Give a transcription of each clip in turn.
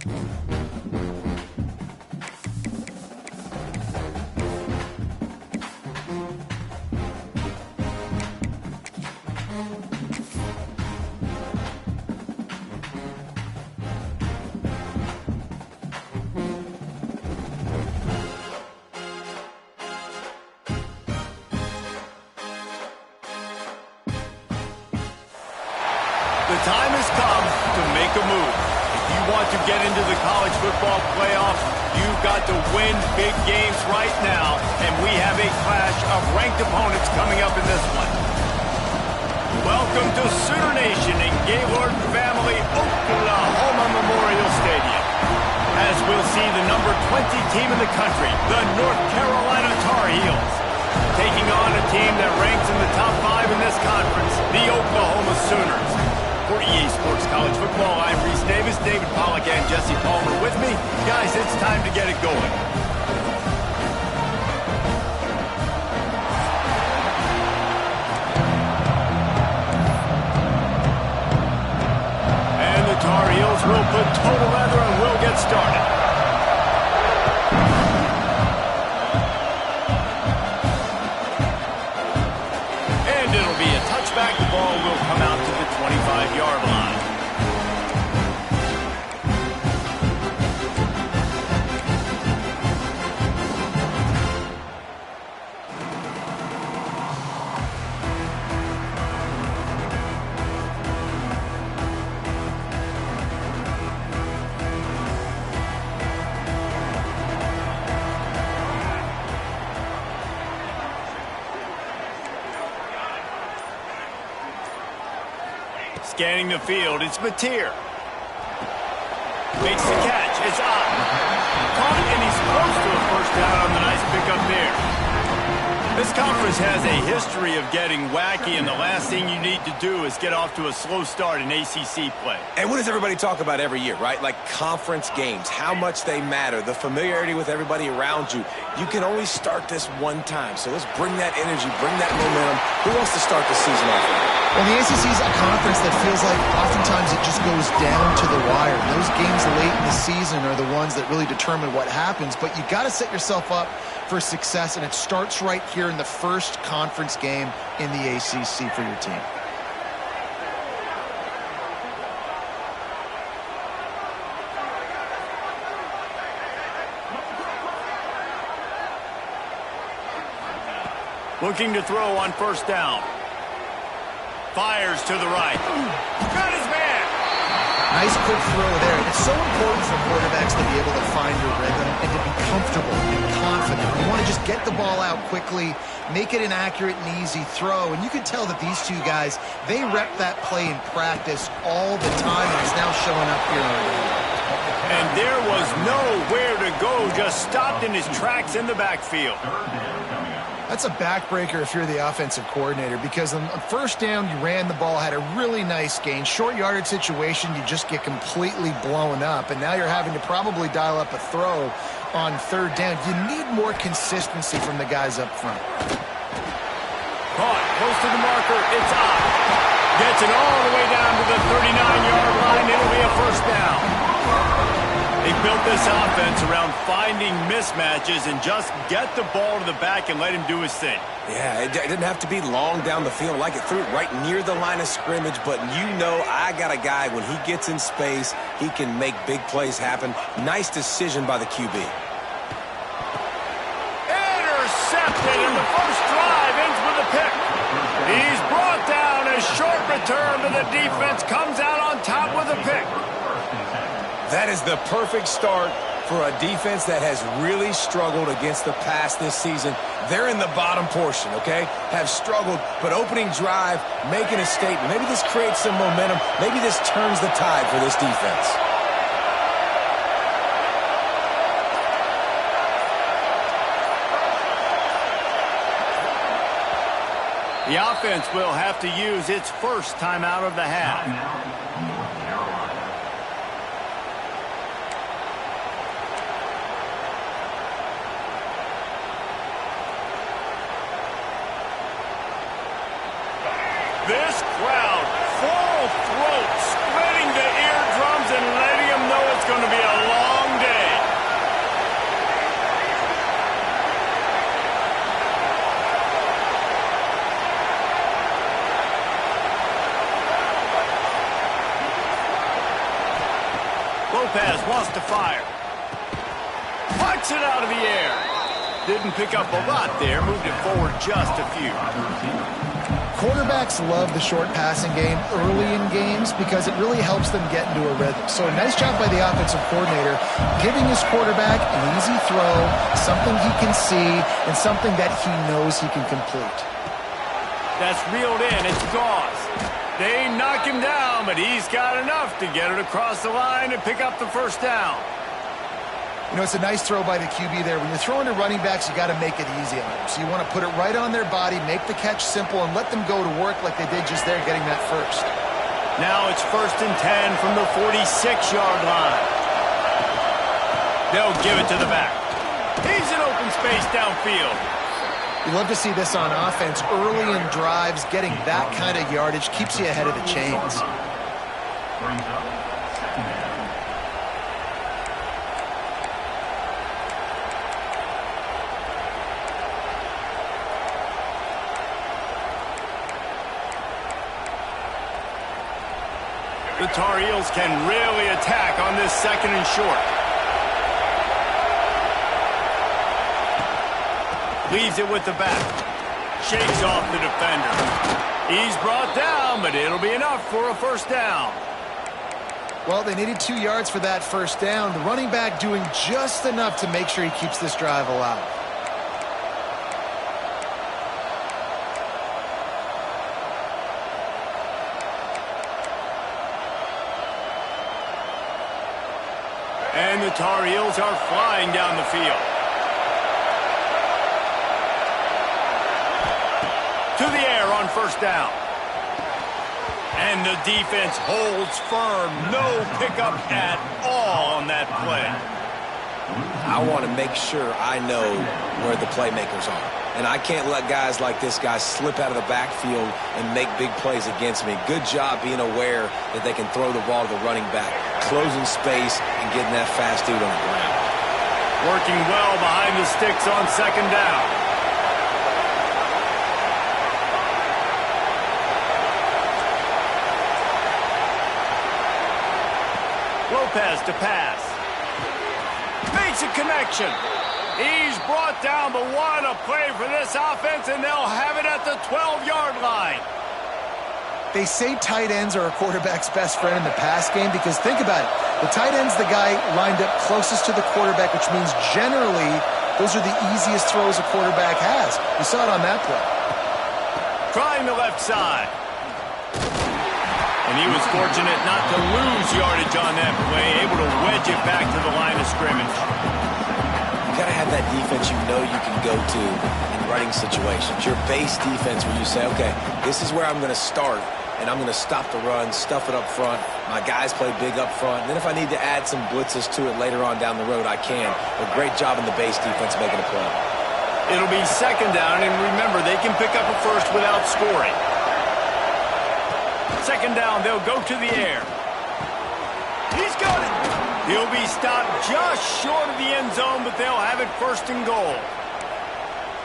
The time has come to make a move. If you want to get into the college football playoff, you've got to win big games right now, and we have a clash of ranked opponents coming up in this one. Welcome to Sooner Nation in Gaylord Family Oklahoma Memorial Stadium. As we'll see the number 20 team in the country, the North Carolina Tar Heels, taking on a team that ranks in the top 5 in this conference, the Oklahoma Sooners. For EA Sports College Football, I'm Reese Davis, David Pollack, and Jesse Palmer with me. Guys, it's time to get it going. And the Tar Heels will put total leather and we'll get started. And it'll be a touchback. The ball will come out to the 25-yard line. Scanning the field, it's Mateer. Makes the catch, it's up. Caught it, and he's close to a first down on the nice pickup there. This conference has a history of getting wacky, and the last thing you need to do is get off to a slow start in ACC play. And what does everybody talk about every year, right? Like conference games, how much they matter, the familiarity with everybody around you. You can only start this one time, so let's bring that energy, bring that momentum. Who wants to start the season off with it? Well, the ACC is a conference that feels like oftentimes it just goes down to the wire. Those games late in the season are the ones that really determine what happens, but you got to set yourself up for success, and it starts right here in the first conference game in the ACC for your team. Looking to throw on first down. Fires to the right. Got his man. Nice quick throw there. It's so important for quarterbacks to be able to find your rhythm and to be comfortable and confident. You want to just get the ball out quickly, make it an accurate and easy throw. And you can tell that these two guys, they rep that play in practice all the time, and it's now showing up here on the field. And there was nowhere to go, just stopped in his tracks in the backfield. That's a backbreaker if you're the offensive coordinator, because on first down, you ran the ball, had a really nice gain. Short yardage situation, you just get completely blown up, and now you're having to probably dial up a throw on third down. You need more consistency from the guys up front. Caught, close to the marker, it's up. Gets it all the way down to the 39-yard line. It'll be a first down. They built this offense around finding mismatches and just get the ball to the back and let him do his thing. Yeah, it didn't have to be long down the field. Like it threw it right near the line of scrimmage, but you know I got a guy, when he gets in space, he can make big plays happen. Nice decision by the QB. Intercepted, and the first drive ends with a pick. He's brought down. A short return, but the defense comes out on top with a pick. That is the perfect start for a defense that has really struggled against the pass this season. They're in the bottom portion, okay? Have struggled, but opening drive, making a statement. Maybe this creates some momentum. Maybe this turns the tide for this defense. The offense will have to use its first timeout of the half. This crowd, full throat, spreading the eardrums and letting them know it's going to be a Lopez wants to fire. Pucks it out of the air. Didn't pick up a lot there. Moved it forward just a few. Quarterbacks love the short passing game early in games because it really helps them get into a rhythm. So nice job by the offensive coordinator giving his quarterback an easy throw, something he can see, and something that he knows he can complete. That's reeled in. It's Gauze. They knock him down, but he's got enough to get it across the line and pick up the first down. You know, it's a nice throw by the QB there. When you're throwing to running backs, you got to make it easy on them. So you want to put it right on their body, make the catch simple, and let them go to work like they did just there, getting that first. Now it's 1st and 10 from the 46-yard line. They'll give it to the back. He's in open space downfield. You love to see this on offense. Early in drives, getting that kind of yardage keeps you ahead of the chains. The Tar Heels can really attack on this 2nd and short. Leaves it with the back. Shakes off the defender. He's brought down, but it'll be enough for a first down. Well, they needed 2 yards for that first down. The running back doing just enough to make sure he keeps this drive alive. And the Tar Heels are flying down the field. To the air on first down. And the defense holds firm. No pickup at all on that play. I want to make sure I know where the playmakers are. And I can't let guys like this guy slip out of the backfield and make big plays against me. Good job being aware that they can throw the ball to the running back, closing space, and getting that fast dude on the ground. Working well behind the sticks on 2nd down. Lopez to pass. Makes a connection. He's brought down, but what a play for this offense, and they'll have it at the 12-yard line. They say tight ends are a quarterback's best friend in the pass game because think about it. The tight end's the guy lined up closest to the quarterback, which means generally those are the easiest throws a quarterback has. You saw it on that play. Trying the left side. And he was fortunate not to lose yardage on that play, able to wedge it back to the line of scrimmage. You got to have that defense you know you can go to in running situations. Your base defense where you say, okay, this is where I'm going to start, and I'm going to stop the run, stuff it up front. My guys play big up front. And then if I need to add some blitzes to it later on down the road, I can. But great job in the base defense making a play. It'll be 2nd down, and remember, they can pick up a first without scoring. 2nd down, they'll go to the air. He's got it. He'll be stopped just short of the end zone, but they'll have it 1st and goal.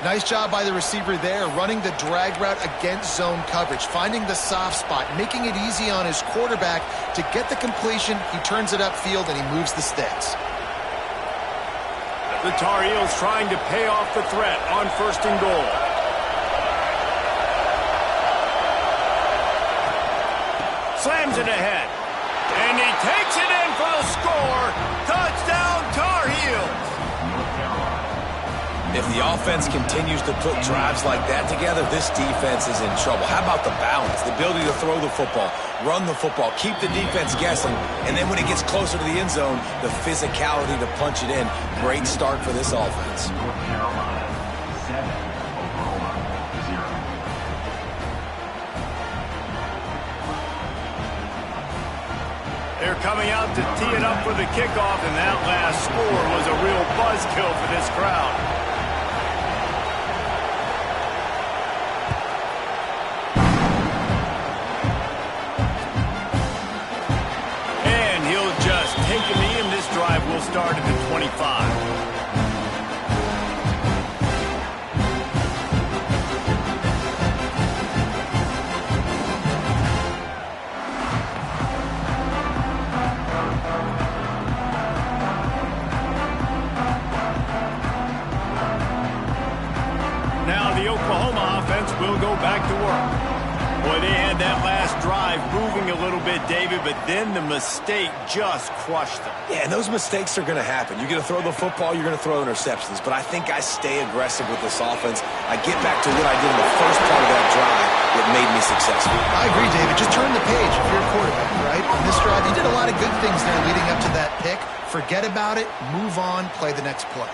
Nice job by the receiver there, running the drag route against zone coverage, finding the soft spot, making it easy on his quarterback to get the completion. He turns it upfield, and he moves the sticks. The Tar Heels trying to pay off the threat on 1st and goal. Slams it ahead. And he takes it in for the score. Touchdown, Tar Heels. If the offense continues to put drives like that together, this defense is in trouble. How about the balance, the ability to throw the football, run the football, keep the defense guessing, and then when it gets closer to the end zone, the physicality to punch it in. Great start for this offense. They're coming out to tee it up for the kickoff, and that last score was a real buzzkill for this crowd. And he'll just take a knee, and this drive will start at the 25. offense will go back to work. Boy, they had that last drive moving a little bit, David, but then the mistake just crushed them. Yeah, and those mistakes are going to happen. You're going to throw the football, you're going to throw interceptions. But I think I stay aggressive with this offense. I get back to what I did in the first part of that drive that made me successful. I agree, David. Just turn the page if you're a quarterback, right? On this drive, you did a lot of good things there leading up to that pick. Forget about it, move on, play the next play.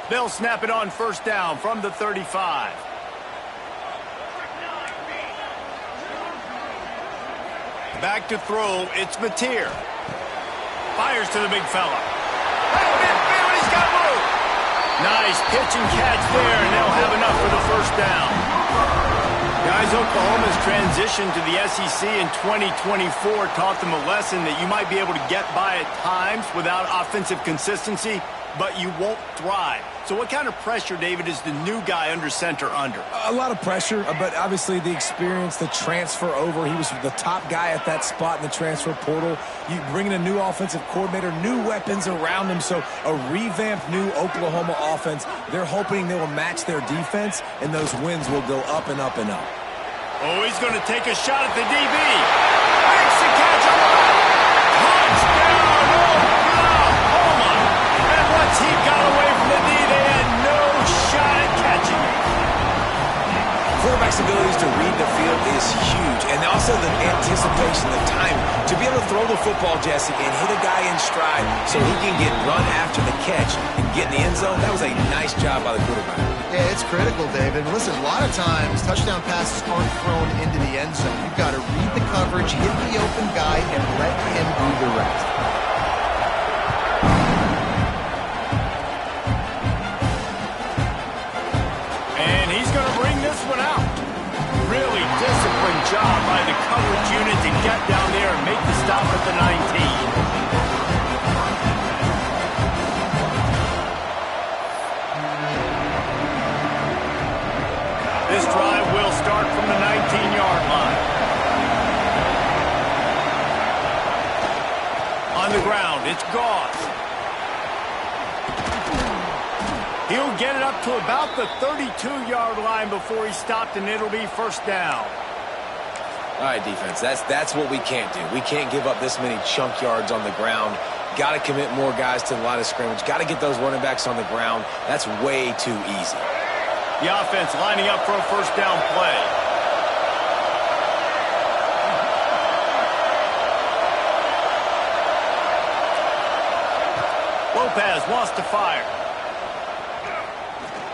They'll snap it on first down from the 35. Back to throw, it's Mateer. Fires to the big fella. Hey, he's got room. Nice pitch and catch there, and they'll have enough for the first down. Guys, Oklahoma's transition to the SEC in 2024 taught them a lesson that you might be able to get by at times without offensive consistency, but you won't thrive. So what kind of pressure, David, is the new guy under center under? A lot of pressure, but obviously the experience, the transfer over. He was the top guy at that spot in the transfer portal. You bring in a new offensive coordinator, new weapons around him. So a revamped new Oklahoma offense. They're hoping they will match their defense, and those wins will go up and up and up. Oh, he's going to take a shot at the DB. Makes the catch on the right. Touchdown, Oklahoma. And once he got away from the knee, they had no shot at catching him. Quarterback's abilities to read the field is huge, and also the anticipation, the time to be able to throw the football, Jesse, and hit a guy in stride so he can get run after the catch and get in the end zone. That was a nice job by the quarterback. Yeah, it's critical, David. Listen, a lot of times touchdown passes aren't thrown into the end zone. You've got to read the coverage, hit the open guy, and let him do the rest. And he's going to bring this one out. Really disciplined job by the coverage unit to get down there and make the stop at the 19. This drive will start from the 19-yard line. On the ground, it's Goss. He'll get it up to about the 32-yard line before he's stopped, and it'll be first down. All right, defense, that's what we can't do. We can't give up this many chunk yards on the ground. Got to commit more guys to the line of scrimmage. Got to get those running backs on the ground. That's way too easy. The offense lining up for a first down play. Lopez wants to fire.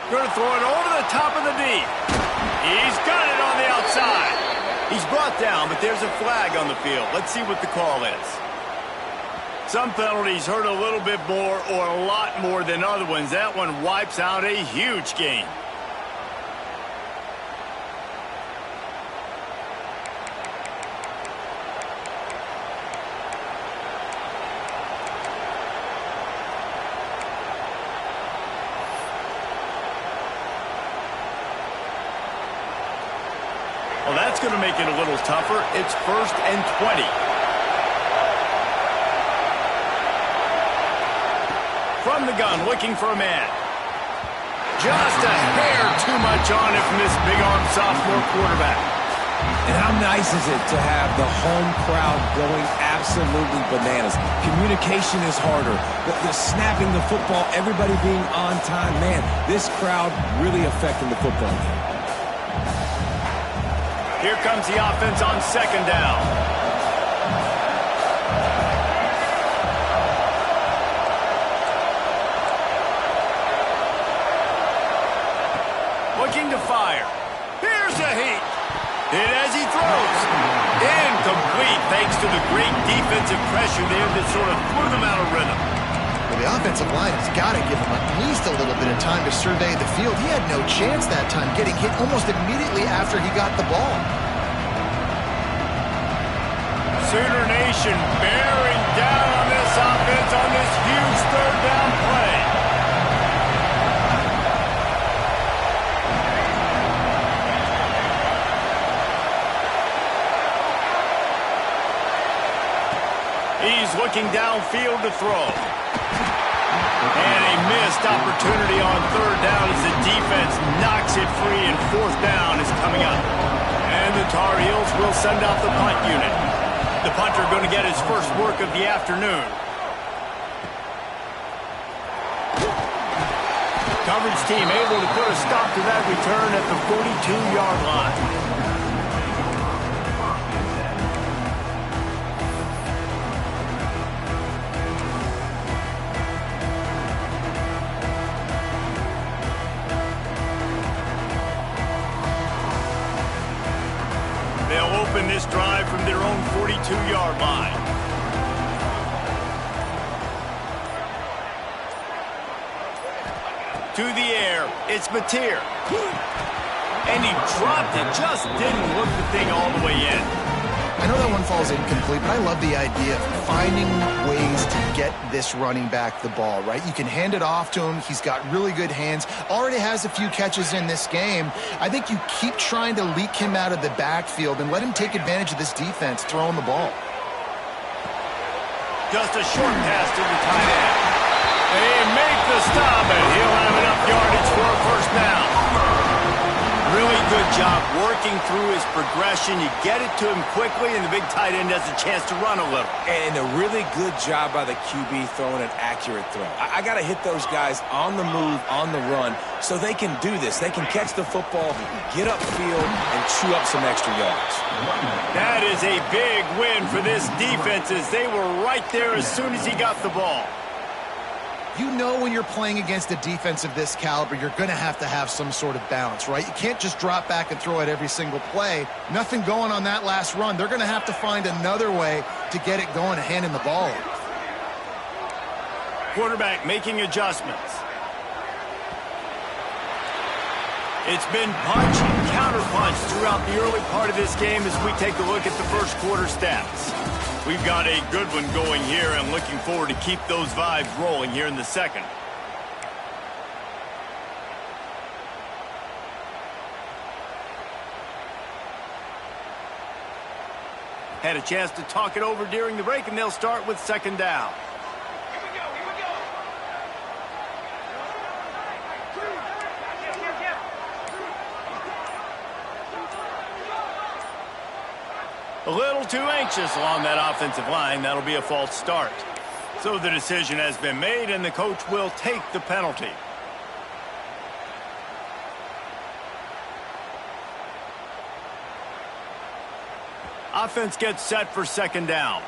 Going to throw it over the top of the D. He's got it on the outside. He's brought down, but there's a flag on the field. Let's see what the call is. Some penalties hurt a little bit more or a lot more than other ones. That one wipes out a huge game. Well, that's going to make it a little tougher. It's 1st and 20. From the gun, looking for a man. Just a hair too much on it from this big-arm sophomore quarterback. And how nice is it to have the home crowd going absolutely bananas? Communication is harder. The snapping the football, everybody being on time. Man, this crowd really affecting the football game. Here comes the offense on second down. Looking to fire. Here's a heat. Hit as he throws. Incomplete thanks to the great defensive pressure there that sort of threw them out of rhythm. Well, the offensive line has got to give him at least a little bit of time to survey the field. He had no chance that time, getting hit almost immediately after he got the ball. Sooner Nation bearing down on this offense on this huge third down play. He's looking downfield to throw. And a missed opportunity on third down as the defense knocks it free, and fourth down is coming up. And the Tar Heels will send out the punt unit. The punter going to get his first work of the afternoon. Coverage team able to put a stop to that return at the 42-yard line. They'll open this drive from their own 42-yard line. To the air, it's Mateer. And he dropped it, just didn't look the thing all the way in. I know that one falls incomplete, but I love the idea of finding ways to get this running back the ball, right? You can hand it off to him. He's got really good hands. Already has a few catches in this game. I think you keep trying to leak him out of the backfield and let him take advantage of this defense throwing the ball. Just a short pass to the tight end. They make the stop, and he'll have enough yardage for a first down. Really good job working through his progression. You get it to him quickly, and the big tight end has a chance to run a little. And a really good job by the QB throwing an accurate throw. I got to hit those guys on the move, on the run, so they can do this. They can catch the football, get upfield, and chew up some extra yards. That is a big win for this defense, as they were right there as soon as he got the ball. You know when you're playing against a defense of this caliber, you're going to have some sort of balance, right? You can't just drop back and throw it every single play. Nothing going on that last run. They're going to have to find another way to get it going and hand him the ball. Quarterback making adjustments. It's been punch and counter-punch throughout the early part of this game as we take a look at the first quarter stats. We've got a good one going here, and looking forward to keep those vibes rolling here in the second. Had a chance to talk it over during the break, and they'll start with second down. A little too anxious along that offensive line. That'll be a false start. So the decision has been made, and the coach will take the penalty. Offense gets set for second down.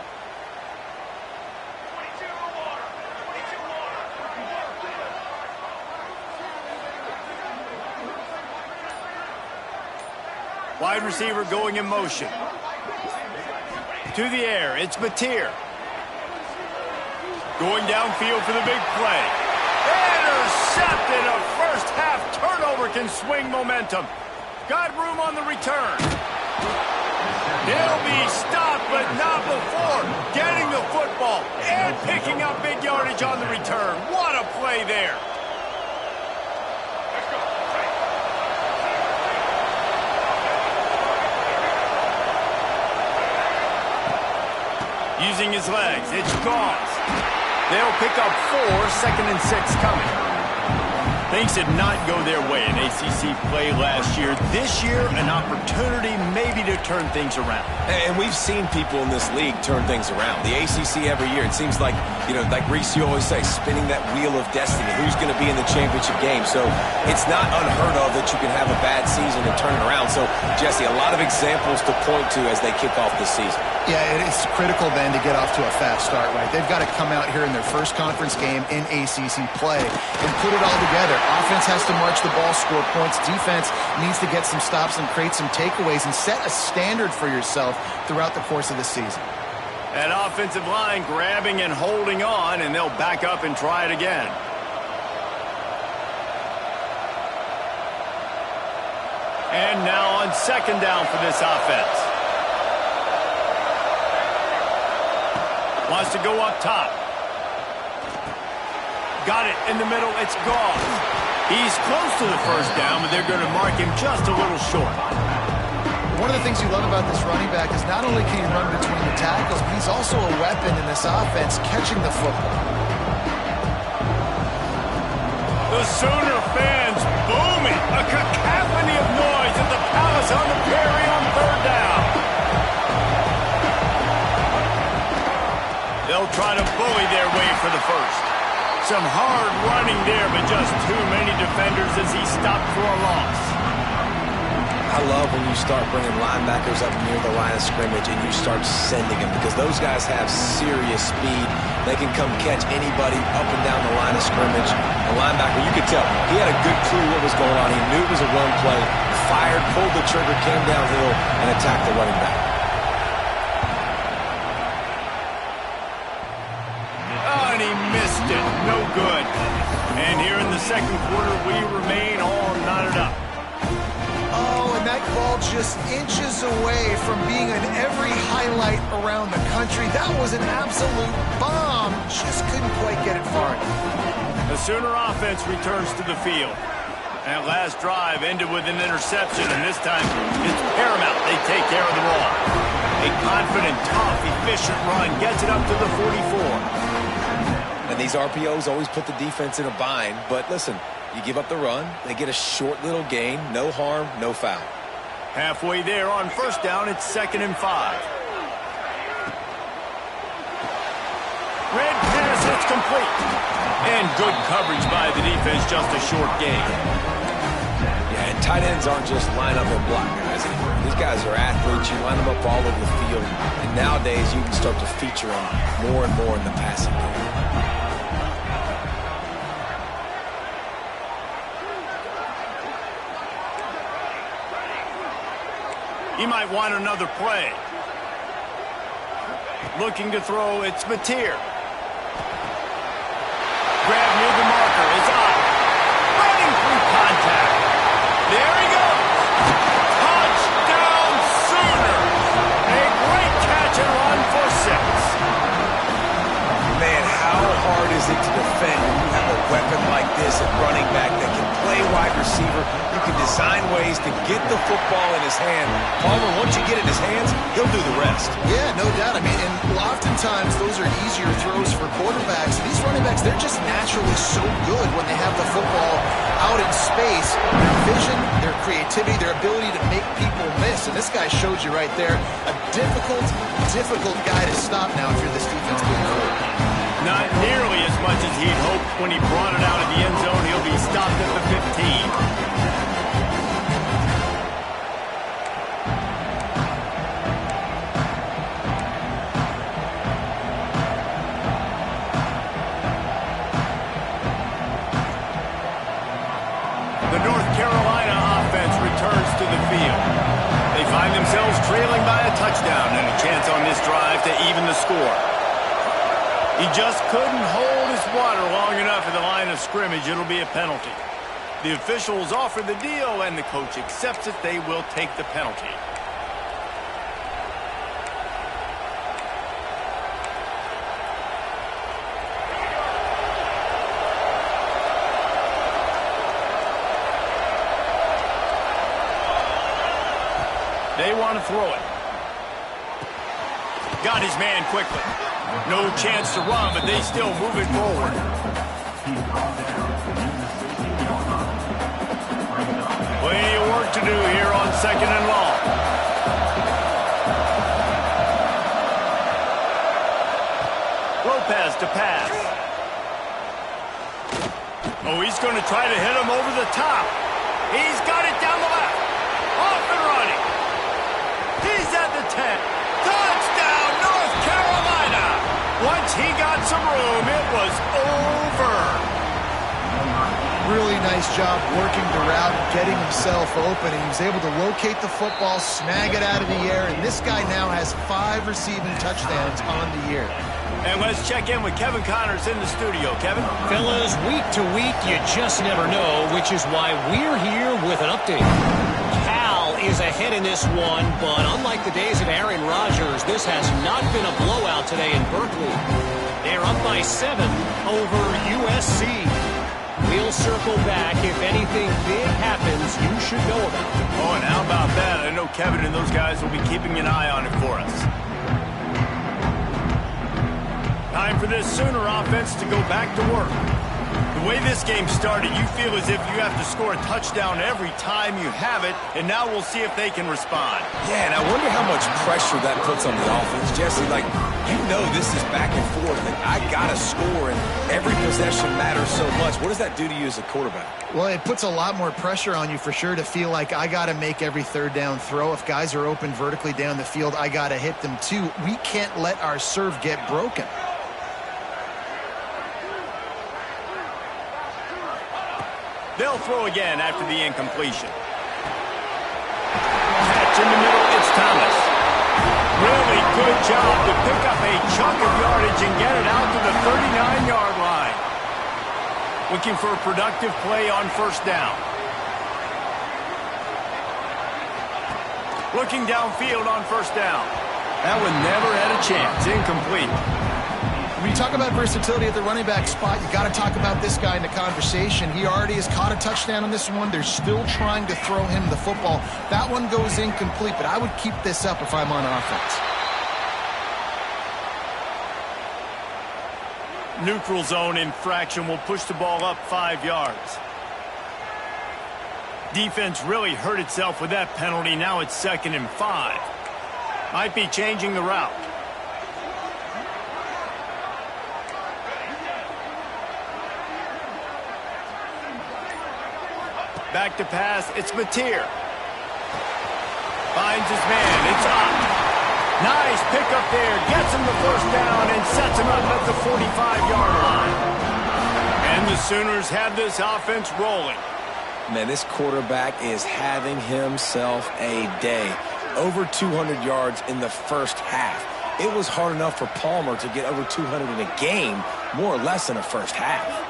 Wide receiver going in motion. To the air, it's Mateer. Going downfield for the big play. Intercepted. A first half turnover can swing momentum. Got room on the return. He'll be stopped, but not before getting the football and picking up big yardage on the return. What a play there. Using his legs, it's Gauze. They'll pick up 4, second and 6 coming. Things did not go their way in ACC play last year. This year, an opportunity maybe to turn things around. And we've seen people in this league turn things around. The ACC every year, it seems like, like Reese, you always say, spinning that wheel of destiny. Who's going to be in the championship game? So it's not unheard of that you can have a bad season and turn it around. So, Jesse, a lot of examples to point to as they kick off this season. Yeah, it's critical then to get off to a fast start, right? They've got to come out here in their first conference game in ACC play and put it all together. Offense has to march the ball, score points. Defense needs to get some stops and create some takeaways and set a standard for yourself throughout the course of the season. That offensive line grabbing and holding on, and they'll back up and try it again. And now on second down for this offense. Wants to go up top. Got it in the middle. It's Gauze. He's close to the first down, but they're going to mark him just a little short. One of the things you love about this running back is not only can he run between the tackles, but he's also a weapon in this offense catching the football. The Sooner fans booming. A cacophony of noise at the Palace on the Prairie on 3rd down. They'll try to bully their way for the first. Some hard running there, but just too many defenders as he stopped for a loss. I love when you start bringing linebackers up near the line of scrimmage and you start sending them, because those guys have serious speed. They can come catch anybody up and down the line of scrimmage. The linebacker, you could tell, he had a good clue what was going on. He knew it was a run play, fired, pulled the trigger, came downhill, and attacked the running back. Oh, and he missed it. No good. And here in the second quarter, we remain all knotted up. Oh, and that ball just inches away from being in every highlight around the country. That was an absolute bomb. Just couldn't quite get it far enough. The Sooner offense returns to the field. That last drive ended with an interception, and this time it's paramount they take care of the ball. A confident, tough, efficient run gets it up to the 44. And these RPOs always put the defense in a bind, but listen, you give up the run, they get a short little gain, no harm, no foul. Halfway there on 1st down, it's 2nd and 5. Red pass, it's complete. And good coverage by the defense, just a short gain. Yeah, and tight ends aren't just line up and block guys anymore. These guys are athletes. You line them up all over the field. And nowadays, you can start to feature them more and more in the passing game. He might want another play. Looking to throw, it's Mateer. Grab near the marker, it's up. Running through contact. There he goes. Touchdown Sooners. A great catch and run for 6. Man, how hard is it to defend when you have a weapon like this at running back that can play wide receiver? You can design ways to get the football in his hand. Palmer, once you get it in his hands, he'll do the rest. Yeah, no doubt. I mean, and oftentimes those are easier throws for quarterbacks. These running backs, they're just naturally so good when they have the football out in space. Their vision, their creativity, their ability to make people miss. And this guy showed you right there, a difficult guy to stop now if you're this defense going forward. Not nearly as much as he'd hoped when he brought it out of the end zone. He'll be stopped at the 15. The North Carolina offense returns to the field. They find themselves trailing by a touchdown and a chance on this drive to even the score. He just couldn't hold his water long enough at the line of scrimmage. It'll be a penalty. The officials offer the deal, and the coach accepts it. They will take the penalty. They want to throw it. Got his man quickly. No chance to run, but they still move it forward. Plenty of work to do here on 2nd and long. Lopez to pass. Oh, he's going to try to hit him over the top. He's got it down the left. Off and running. He's at the 10. Touchdown, North Carolina. Once he got some room, it was over. Really nice job working the route, getting himself open. He was able to locate the football, snag it out of the air, and this guy now has 5 receiving touchdowns on the year. And let's check in with Kevin Connors in the studio. Kevin? Fellas, week to week, you just never know, which is why we're here with an update. Cal is ahead in this one, but unlike the days of Aaron Rodgers, this has not been a blowout today in Berkeley. They're up by 7 over USC. We'll circle back if anything big happens you should know about. Oh, and how about that? I know know Kevin and those guys will be keeping an eye on it for us. Time for this Sooner offense to go back to work. The way this game started, you feel as if you have to score a touchdown every time you have it, and now we'll see if they can respond. Yeah, and I wonder how much pressure that puts on the offense. Jesse, like, you know this is back and forth, and I got to score, and every possession matters so much. What does that do to you as a quarterback? Well, it puts a lot more pressure on you for sure to feel like I got to make every third down throw. If guys are open vertically down the field, I got to hit them too. We can't let our serve get broken. They'll throw again after the incompletion. Catch in the middle, it's Thomas. Really good job to pick up a chunk of yardage and get it out to the 39-yard line. Looking for a productive play on first down. Looking downfield on first down. That one never had a chance. Incomplete. When you talk about versatility at the running back spot, you got to talk about this guy in the conversation. He already has caught a touchdown on this one. They're still trying to throw him the football. That one goes incomplete, but I would keep this up if I'm on offense. Neutral zone infraction will push the ball up 5 yards. Defense really hurt itself with that penalty. Now it's 2nd and 5. Might be changing the route. Back to pass, it's Mateer. Finds his man, it's up. Nice pickup there, gets him the first down and sets him up at the 45-yard line. And the Sooners have this offense rolling. Man, this quarterback is having himself a day. Over 200 yards in the first half. It was hard enough for Palmer to get over 200 in a game, more or less in a first half.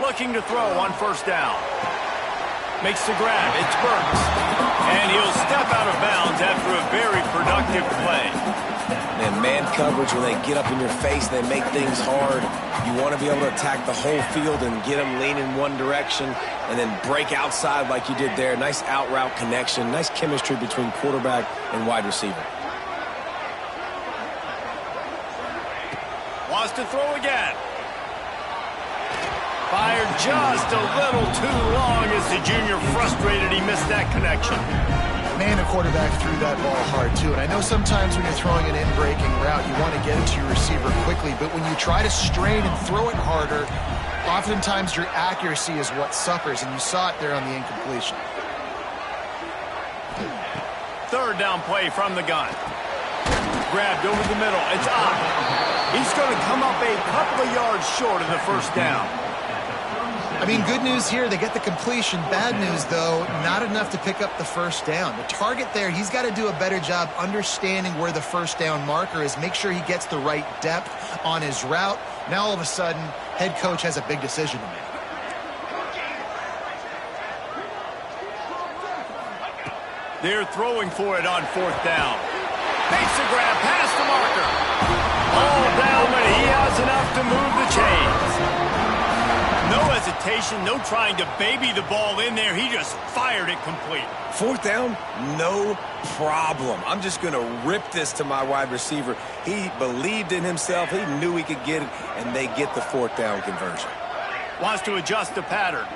Looking to throw on first down. Makes the grab. It's Burks. And he'll step out of bounds after a very productive play. And man coverage, when they get up in your face, they make things hard. You want to be able to attack the whole field and get them leaning one direction and then break outside like you did there. Nice out route connection. Nice chemistry between quarterback and wide receiver. Wants to throw again. Fired just a little too long as the junior frustrated he missed that connection. Man, the quarterback threw that ball hard, too. And I know sometimes when you're throwing an in-breaking route, you want to get it to your receiver quickly. But when you try to strain and throw it harder, oftentimes your accuracy is what suffers. And you saw it there on the incompletion. Third down play from the gun. Grabbed over the middle. It's up. He's going to come up a couple of yards short of the first down. I mean, good news here, they get the completion. Bad news, though, not enough to pick up the first down. The target there, he's got to do a better job understanding where the first down marker is, make sure he gets the right depth on his route. Now, all of a sudden, head coach has a big decision to make. They're throwing for it on fourth down. Makes the grab past the marker. All down, but he has enough to move the chains. No hesitation, no trying to baby the ball in there. He just fired it complete. Fourth down, no problem. I'm just going to rip this to my wide receiver. He believed in himself. He knew he could get it, and they get the fourth down conversion. Wants to adjust the pattern.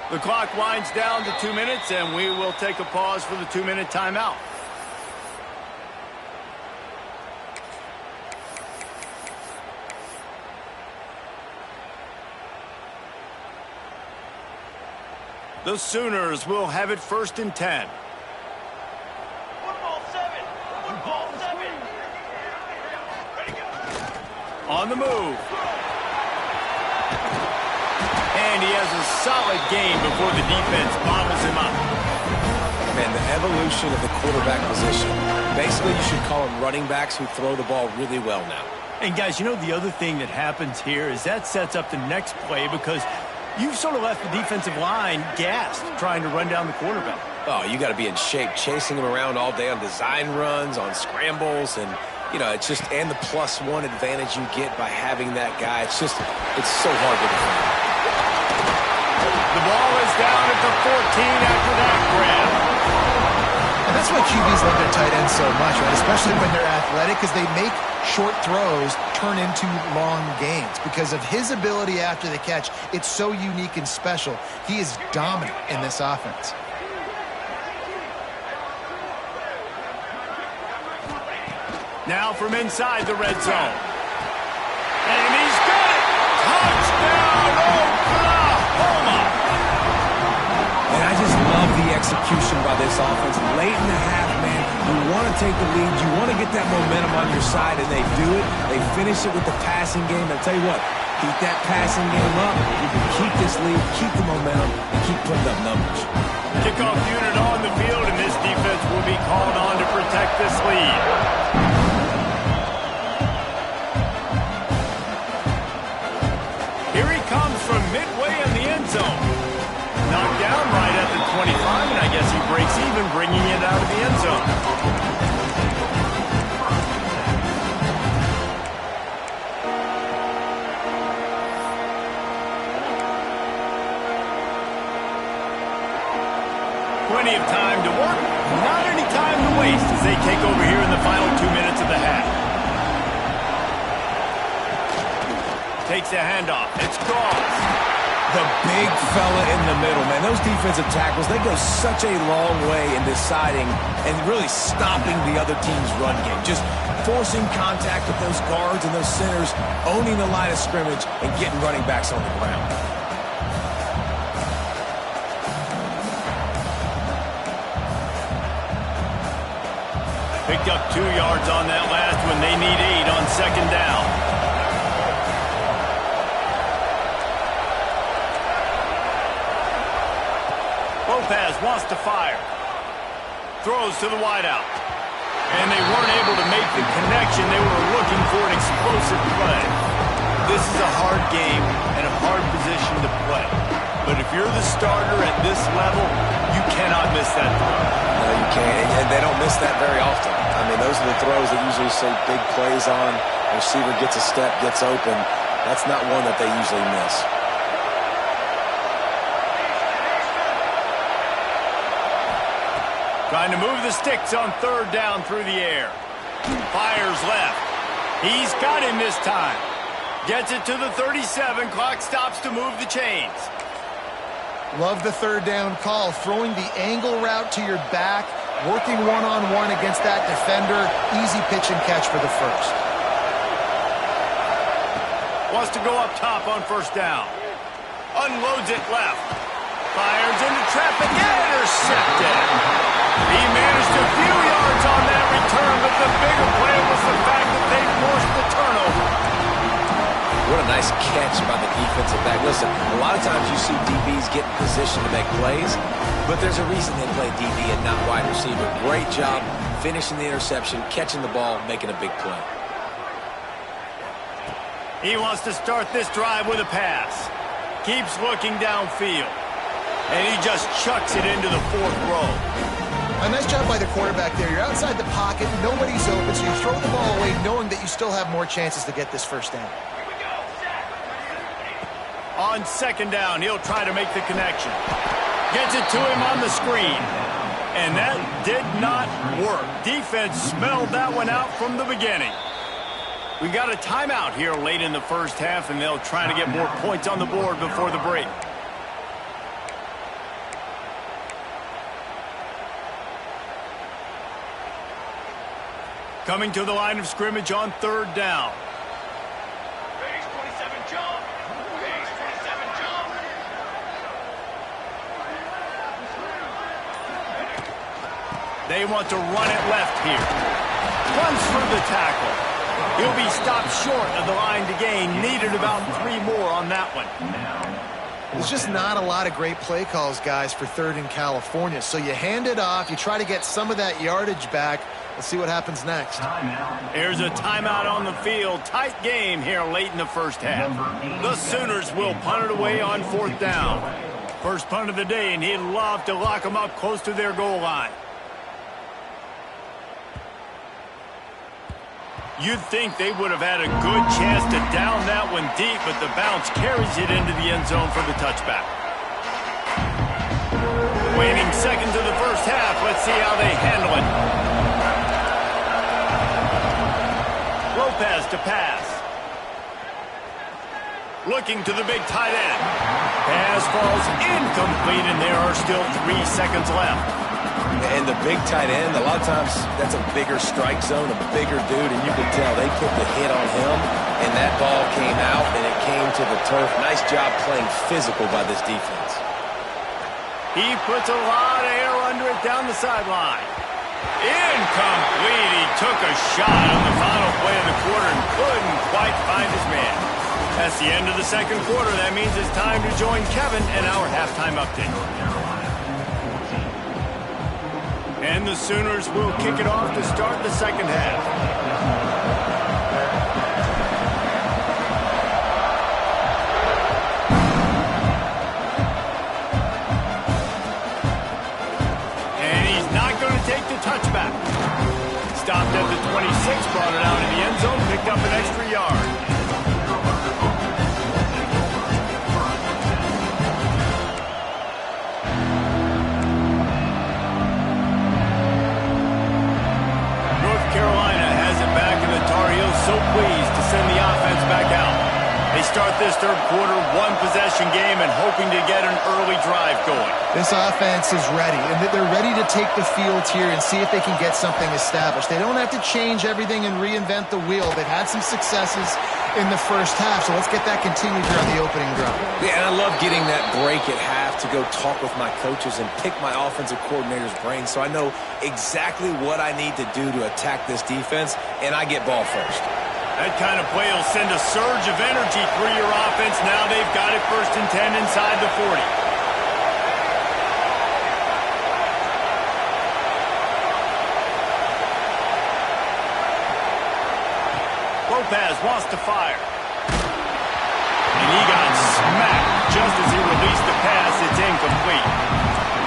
The clock winds down to 2 minutes, and we will take a pause for the 2-minute timeout. The Sooners will have it 1st and 10. Football 7. Football 7. Ready, go. On the move. And he has a solid game before the defense bottles him up. Man, the evolution of the quarterback position. Basically, you should call them running backs who throw the ball really well now. And guys, you know the other thing that happens here is that sets up the next play because you've sort of left the defensive line gassed trying to run down the quarterback. Oh, you got to be in shape, chasing him around all day on design runs, on scrambles, and, you know, it's just, and the +1 advantage you get by having that guy. It's so hard to defend. The ball is down at the 14 after that grab. And that's why QBs love their tight ends so much, right? Especially when they're athletic, because they make short throws turn into long gains. Because of his ability after the catch, it's so unique and special. He is dominant in this offense. Now from inside the red zone. And he's got it! Touchdown, Oklahoma! And I just love the execution by this offense. Late in the half, man, you want to take the lead. You want to get that momentum on your side, and they do it. They finish it with the passing game. I'll tell you what, keep that passing game up. You can keep this lead, keep the momentum, and keep putting up numbers. Kickoff unit on the field, and this defense will be called on to protect this lead. Here he comes from midway in the end zone. Knocked down right at the 25, and I guess he breaks even, bringing it out of the end zone. Plenty of time to work, not any time to waste as they take over here in the final 2 minutes of the half. Takes a handoff. It's Cross. The big fella in the middle, man. Those defensive tackles, they go such a long way in deciding and really stopping the other team's run game. Just forcing contact with those guards and those centers, owning the line of scrimmage, and getting running backs on the ground. Picked up 2 yards on that last one. They need 8 on second down. Lopez wants to fire. Throws to the wideout. And they weren't able to make the connection. They were looking for an explosive play. This is a hard game and a hard position to play. But if you're the starter at this level, you cannot miss that throw. No, you can't. And they don't miss that very often. I mean, those are the throws that usually say big plays on. The receiver gets a step, gets open. That's not one that they usually miss. Trying to move the sticks on third down through the air. Fires left. He's got him this time. Gets it to the 37. Clock stops to move the chains. Love the third down call. Throwing the angle route to your back, working one-on-one against that defender. Easy pitch and catch for the first. Wants to go up top on first down. Unloads it left. Fires into traffic. Intercepted. He managed a few yards on that return, but the bigger play was the fact that they forced the turnover. What a nice catch by the defensive back. Listen, a lot of times you see DBs get in position to make plays, but there's a reason they play DB and not wide receiver. Great job finishing the interception, catching the ball, making a big play. He wants to start this drive with a pass. Keeps looking downfield. And he just chucks it into the fourth row. A nice job by the quarterback there. You're outside the pocket, nobody's open, so you throw the ball away knowing that you still have more chances to get this first down. On second down, he'll try to make the connection. Gets it to him on the screen. And that did not work. Defense smelled that one out from the beginning. We got a timeout here late in the first half, and they'll try to get more points on the board before the break. Coming to the line of scrimmage on third down. Base 27 jump. Base 27 jump. They want to run it left here. Runs through the tackle. He'll be stopped short of the line to gain. Needed about 3 more on that one. There's just not a lot of great play calls, guys, for third in California. So you hand it off, you try to get some of that yardage back. Let's see what happens next. Here's a timeout on the field. Tight game here late in the first half. The Sooners will punt it away on fourth down. First punt of the day, and he'd love to lock them up close to their goal line. You'd think they would have had a good chance to down that one deep, but the bounce carries it into the end zone for the touchback. Waning seconds of the first half. Let's see how they handle it. Lopez to pass. Looking to the big tight end. Pass falls incomplete, and there are still 3 seconds left. And the big tight end, a lot of times that's a bigger strike zone, a bigger dude, and you can tell they put the hit on him, and that ball came out, and it came to the turf. Nice job playing physical by this defense. He puts a lot of air under it down the sideline. Incomplete. He took a shot on the final play of the quarter and couldn't quite find his man. That's the end of the second quarter. That means it's time to join Kevin in our halftime update. And the Sooners will kick it off to start the second half. And he's not going to take the touchback. Stopped at the 26, brought it out in the end zone, picked up an extra yard. So pleased to send the offense back out. They start this third quarter, one-possession game, and hoping to get an early drive going. This offense is ready, and they're ready to take the field here and see if they can get something established. They don't have to change everything and reinvent the wheel. They've had some successes in the first half, so let's get that continued here on the opening drive. Yeah, and I love getting that break at half to go talk with my coaches and pick my offensive coordinator's brain so I know exactly what I need to do to attack this defense, and I get ball first. That kind of play will send a surge of energy through your offense. Now they've got it 1st and 10 inside the 40. Lopez wants to fire. And he got smacked just as he released the pass. It's incomplete.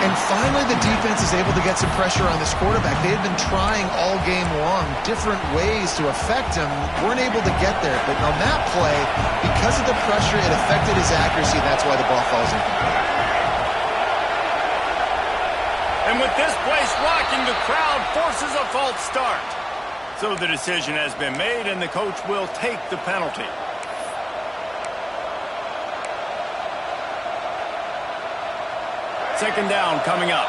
And finally, the defense is able to get some pressure on this quarterback. They had been trying all game long different ways to affect him. Weren't able to get there. But on that play, because of the pressure, it affected his accuracy. That's why the ball falls incomplete. And with this place rocking, the crowd forces a false start. So the decision has been made, and the coach will take the penalty. Second down coming up.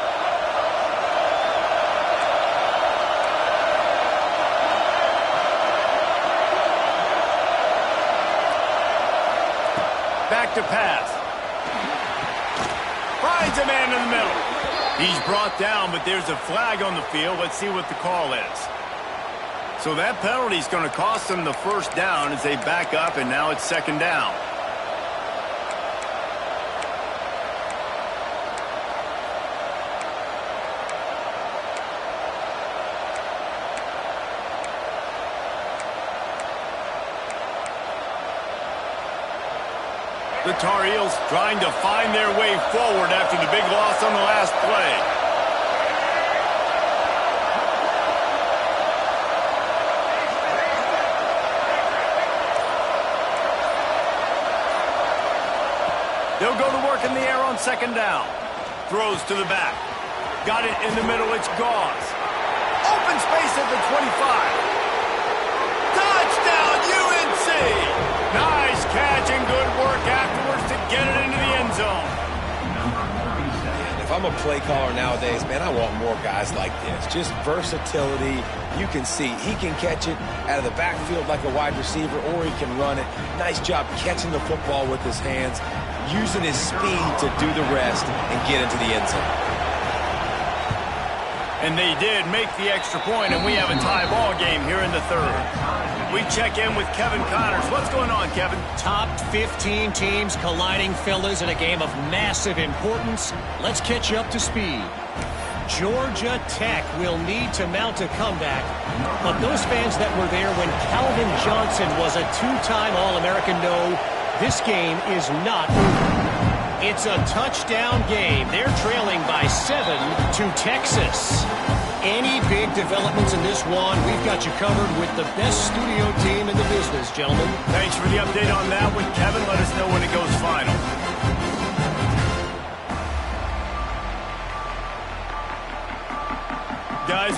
Back to pass. Finds a man in the middle. He's brought down, but there's a flag on the field. Let's see what the call is. So that penalty is going to cost them the first down as they back up, and now it's second down. The Tar Heels trying to find their way forward after the big loss on the last play. They'll go to work in the air on second down. Throws to the back. Got it in the middle. It's Gauze. Open space at the 25. Touchdown, UNC! Nice catch and good work afterwards to get it into the end zone. If I'm a play caller nowadays, man, I want more guys like this. Just versatility. You can see he can catch it out of the backfield like a wide receiver, or he can run it. Nice job catching the football with his hands, using his speed to do the rest and get into the end zone. And they did make the extra point, and we have a tie ball game here in the third. We check in with Kevin Connors. What's going on, Kevin? Top 15 teams colliding, fellas, in a game of massive importance. Let's catch you up to speed. Georgia Tech will need to mount a comeback, but those fans that were there when Calvin Johnson was a two-time All-American know this game is not over. It's a touchdown game. They're trailing by 7 to Texas. Any big developments in this one, we've got you covered with the best studio team in the business, gentlemen. Thanks for the update on that one, Kevin. Let us know when it goes final.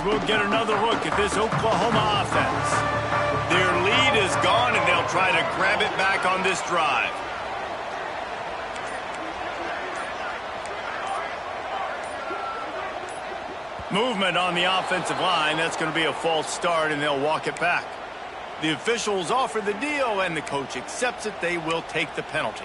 we'll get another look at this Oklahoma offense. Their lead is gone, and they'll try to grab it back on this drive. Movement on the offensive line. That's going to be a false start, and they'll walk it back. The officials offer the deal, and the coach accepts it. They will take the penalty.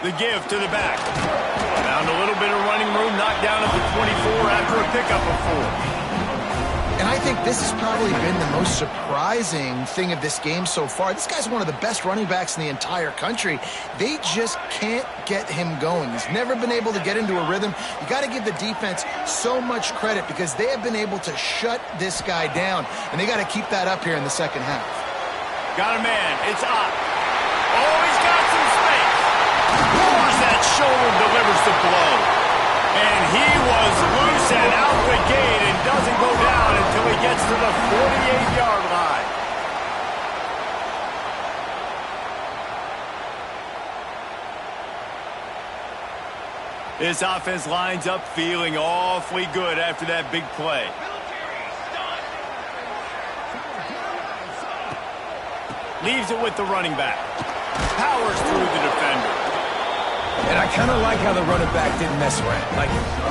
The give to the back. Found a little bit of running room, knocked down at the 24 after a pickup of 4. And I think this has probably been the most surprising thing of this game so far. This guy's one of the best running backs in the entire country. They just can't get him going. He's never been able to get into a rhythm. You got to give the defense so much credit because they have been able to shut this guy down, and they got to keep that up here in the second half. Got a man. It's up. Oh, he's got some space. Lowers that shoulder, delivers the blow. And he was loose and out the gate and doesn't go down until he gets to the 48-yard line. This offense lines up feeling awfully good after that big play. Leaves it with the running back. Powers through the defender. And I kind of like how the running back didn't mess around. Like,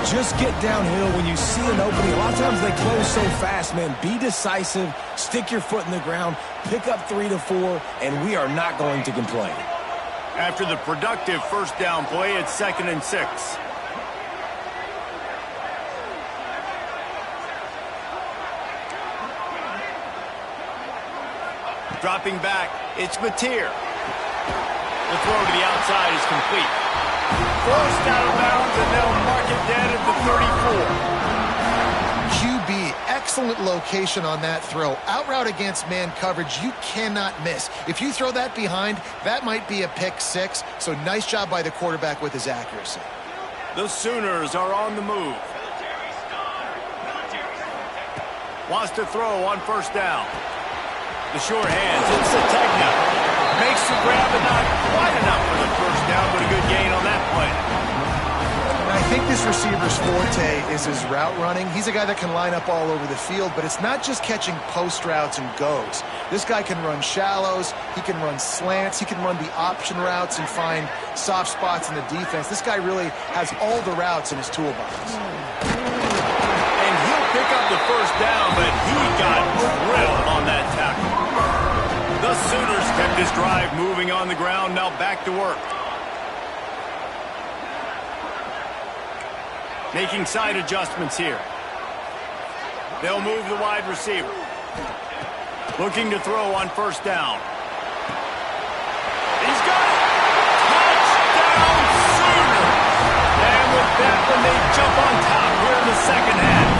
just get downhill when you see an opening. A lot of times they close so fast, man. Be decisive, stick your foot in the ground, pick up 3 to 4, and we are not going to complain. After the productive first down play, it's 2nd and 6. Dropping back, it's Mateer. The throw to the outside is complete. Forced out of bounds, and they'll mark it dead at the 34. QB, excellent location on that throw. Out route against man coverage, you cannot miss. If you throw that behind, that might be a pick 6. So nice job by the quarterback with his accuracy. The Sooners are on the move. Wants to throw on first down. The short hands, it's Sategna. Makes the grab, but not quite enough for the first down, but a good gain on that play. I think this receiver's forte is his route running. He's a guy that can line up all over the field, but it's not just catching post routes and goes. This guy can run shallows, he can run slants, he can run the option routes and find soft spots in the defense. This guy really has all the routes in his toolbox. And he'll pick up the first down, but he got drilled on that tackle. The Sooners kept this drive moving on the ground, now back to work. Making side adjustments here. They'll move the wide receiver. Looking to throw on first down. He's got it! Touchdown Sooners! And with that one, they jump on top here in the second half.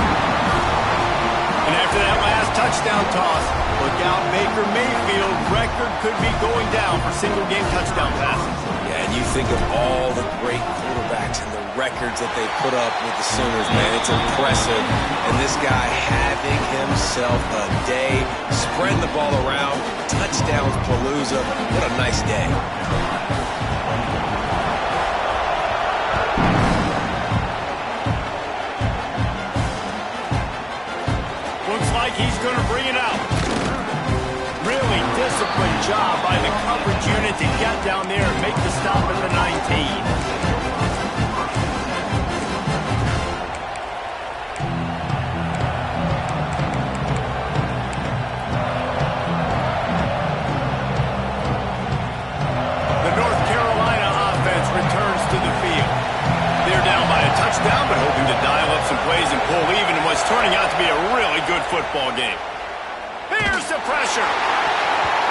And after that last touchdown toss, look out, Baker Mayfield record could be going down for single-game touchdown passes. Yeah, and you think of all the great quarterbacks and the records that they put up with the Sooners, man. It's impressive. And this guy having himself a day, spreading the ball around, touchdowns palooza. What a nice day. Looks like he's going to bring it out. Really disciplined job by the coverage unit to get down there and make the stop at the 19. The North Carolina offense returns to the field. They're down by a touchdown, but hoping to dial up some plays and pull even in what's turning out to be a really good football game. Here's the pressure.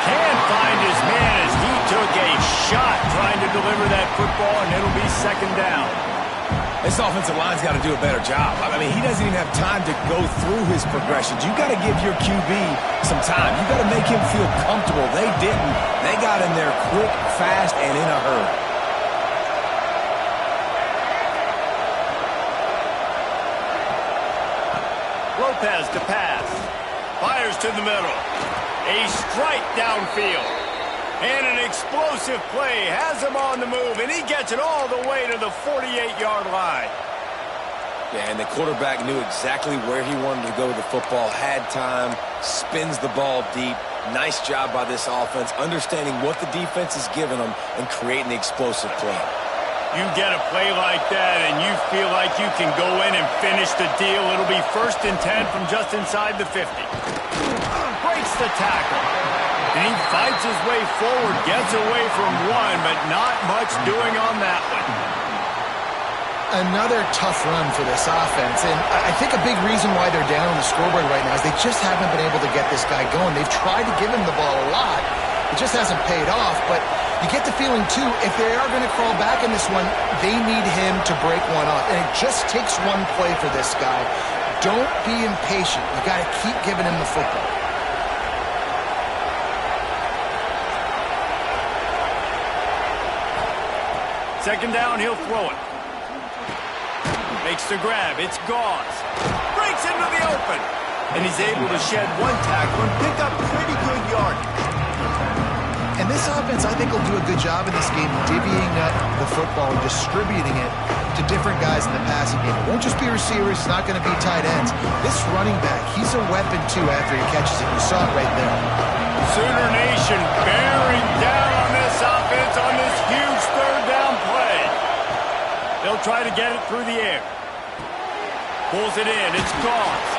Can't find his man as he took a shot trying to deliver that football, and it'll be second down. This offensive line's got to do a better job. I mean, he doesn't even have time to go through his progressions. You got to give your QB some time. You got to make him feel comfortable. They didn't. They got in there quick, fast, and in a hurry. Lopez to pass. Fires to the middle. A strike downfield. And an explosive play has him on the move, and he gets it all the way to the 48-yard line. Yeah, and the quarterback knew exactly where he wanted to go with the football, had time, spins the ball deep. Nice job by this offense, understanding what the defense is giving them and creating the explosive play. You get a play like that, and you feel like you can go in and finish the deal. It'll be 1st and 10 from just inside the 50. Breaks the tackle. And he fights his way forward, gets away from one, but not much doing on that one. Another tough run for this offense, and I think a big reason why they're down on the scoreboard right now is they just haven't been able to get this guy going. They've tried to give him the ball a lot. It just hasn't paid off, but you get the feeling, too, if they are going to crawl back in this one, they need him to break one off, and it just takes one play for this guy. Don't be impatient. You got to keep giving him the football. Second down, he'll throw it. Makes the grab. It's Gauze. Breaks into the open. And he's able to shed one tackle and pick up pretty good yardage. And this offense, I think, will do a good job in this game divvying up the football and distributing it to different guys in the passing game. It won't just be receivers. It's not going to be tight ends. This running back, he's a weapon, too, after he catches it. You saw it right there. Sooner Nation bearing down on this offense on this huge third down play. They'll try to get it through the air. Pulls it in. It's Gauze.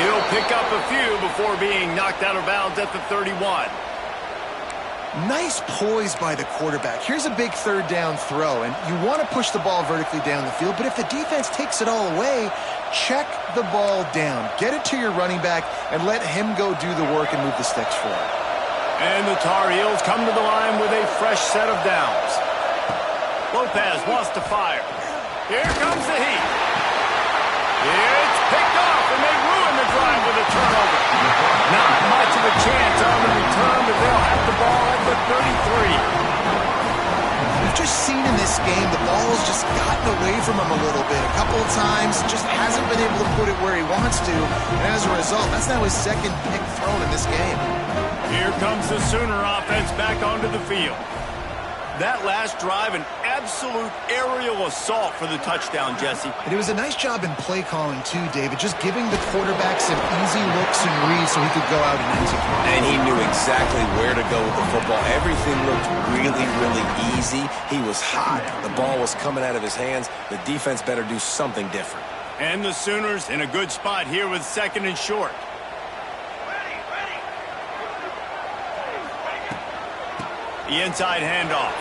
He'll pick up a few before being knocked out of bounds at the 31. Nice poise by the quarterback. Here's a big third down throw, and you want to push the ball vertically down the field, but if the defense takes it all away, check the ball down. Get it to your running back and let him go do the work and move the sticks for it. And the Tar Heels come to the line with a fresh set of downs. Lopez wants to fire. Here comes the heat. It's picked off, and they ruin the drive with a turnover. Not much of a chance on the return, but they'll have the ball at the 33. We've just seen in this game the ball's just gotten away from him a little bit. A couple of times, just hasn't been able to put it where he wants to. And as a result, that's now his second pick thrown in this game. Here comes the Sooner offense back onto the field. That last drive, an absolute aerial assault for the touchdown, Jesse. And it was a nice job in play calling, too, David, just giving the quarterback some easy looks and reads so he could go out and execute. And he knew exactly where to go with the football. Everything looked really, really easy. He was hot. The ball was coming out of his hands. The defense better do something different. And the Sooners in a good spot here with 2nd and short. The inside handoff.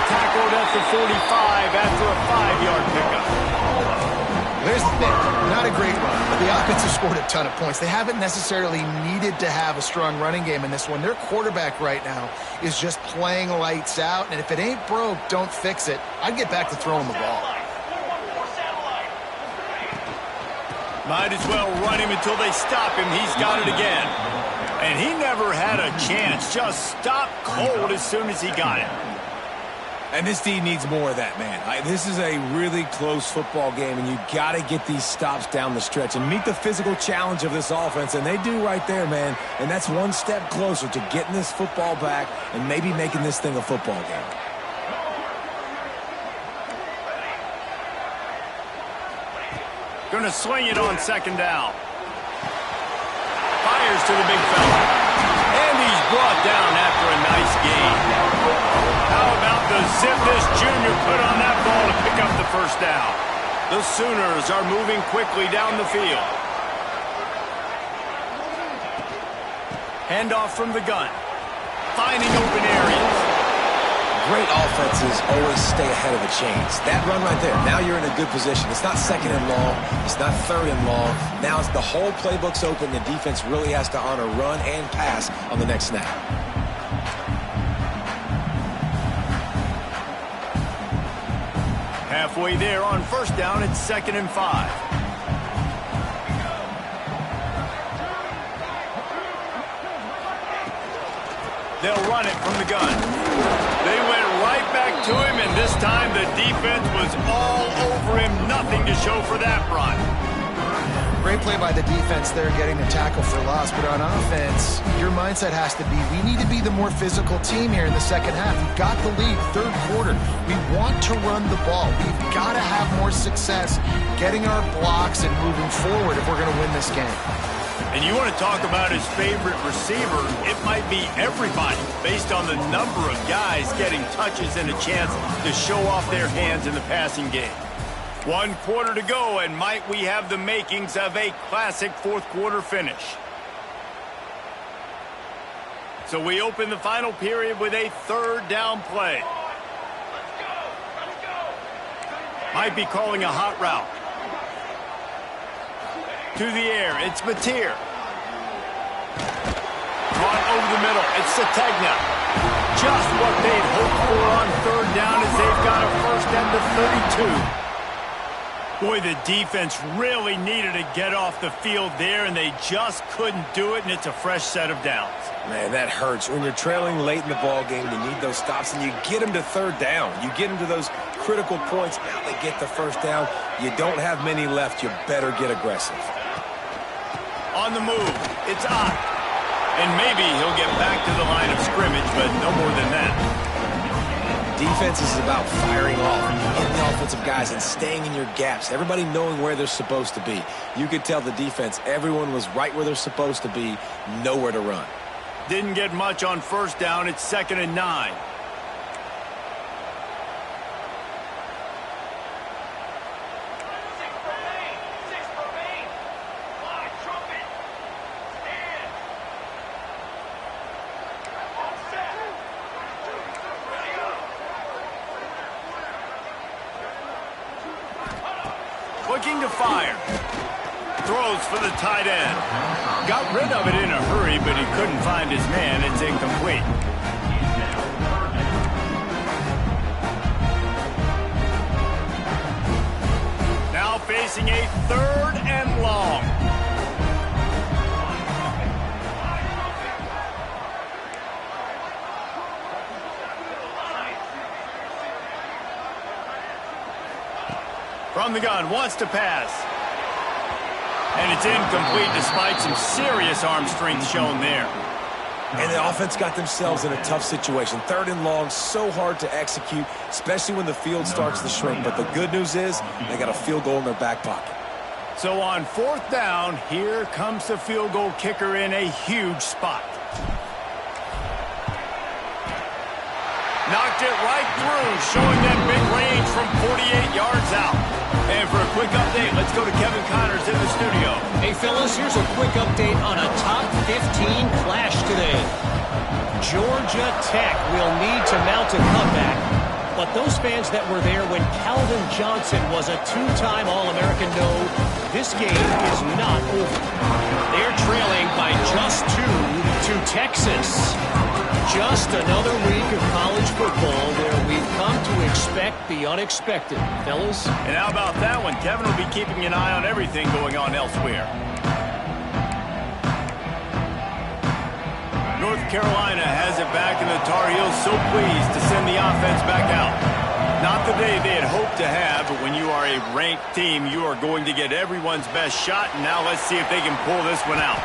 Tackled at the 45 after a 5-yard pickup. There's the thing. Not a great run, but the offense has scored a ton of points. They haven't necessarily needed to have a strong running game in this one. Their quarterback right now is just playing lights out, and if it ain't broke, don't fix it. I'd get back to throwing the ball. Might as well run him until they stop him. He's got it again. And he never had a chance. Just stopped cold as soon as he got it. And this D needs more of that, man. This is a really close football game, and you got to get these stops down the stretch and meet the physical challenge of this offense, and they do right there, man. And that's one step closer to getting this football back and maybe making this thing a football game. Going to swing it on 2nd down. Fires to the big fella. And he's brought down after a nice gain. How about the zip this junior put on that ball to pick up the 1st down? The Sooners are moving quickly down the field. Handoff from the gun. Finding open areas. Great offenses always stay ahead of the chains. That run right there, now you're in a good position. It's not 2nd and long. It's not 3rd and long. Now it's the whole playbook's open. The defense really has to honor run and pass on the next snap. Halfway there on 1st down, it's 2nd and 5. They'll run it from the gun. They went right back to him, and this time the defense was all over him. Nothing to show for that run. Great play by the defense there, getting the tackle for loss. But on offense, your mindset has to be, we need to be the more physical team here in the second half. We've got the lead, third quarter. We want to run the ball. We've got to have more success getting our blocks and moving forward if we're going to win this game. And you want to talk about his favorite receiver, it might be everybody, based on the number of guys getting touches and a chance to show off their hands in the passing game. 1 quarter to go, and might we have the makings of a classic fourth quarter finish. So we open the final period with a third down play. Might be calling a hot route. To the air, it's Mateer. Caught over the middle, it's Sategna. Just what they'd hoped for on third down as they've got a first and the 32. Boy, the defense really needed to get off the field there, and they just couldn't do it, and it's a fresh set of downs. Man, that hurts. When you're trailing late in the ball game, you need those stops, and you get them to third down. You get them to those critical points. Now they get the first down. You don't have many left. You better get aggressive. On the move, it's Ott. And maybe he'll get back to the line of scrimmage, but no more than that. Defense is about firing off, hitting the offensive guys and staying in your gaps. Everybody knowing where they're supposed to be. You could tell the defense, everyone was right where they're supposed to be, nowhere to run. Didn't get much on first down. It's 2nd and 9. Looking to fire. Throws for the tight end. Got rid of it in a hurry, but he couldn't find his man. It's incomplete. Now facing a 3rd and long. From the gun, wants to pass. And it's incomplete despite some serious arm strength shown there. And the offense got themselves in a tough situation. 3rd and long, so hard to execute, especially when the field starts to shrink. But the good news is they got a field goal in their back pocket. So on 4th down, here comes the field goal kicker in a huge spot. Knocked it right through, showing that big range from 48 yards out. And for a quick update, let's go to Kevin Connors in the studio. Hey, fellas, here's a quick update on a top 15 clash today. Georgia Tech will need to mount a comeback, but those fans that were there when Calvin Johnson was a 2-time All-American know this game is not over. They're trailing by just 2 to Texas. Just another week of college football where we've come to expect the unexpected, fellas. And how about that one? Kevin will be keeping an eye on everything going on elsewhere. North Carolina has it back, and the Tar Heels so pleased to send the offense back out. Not the day they had hoped to have, but when you are a ranked team, you are going to get everyone's best shot, and now let's see if they can pull this one out.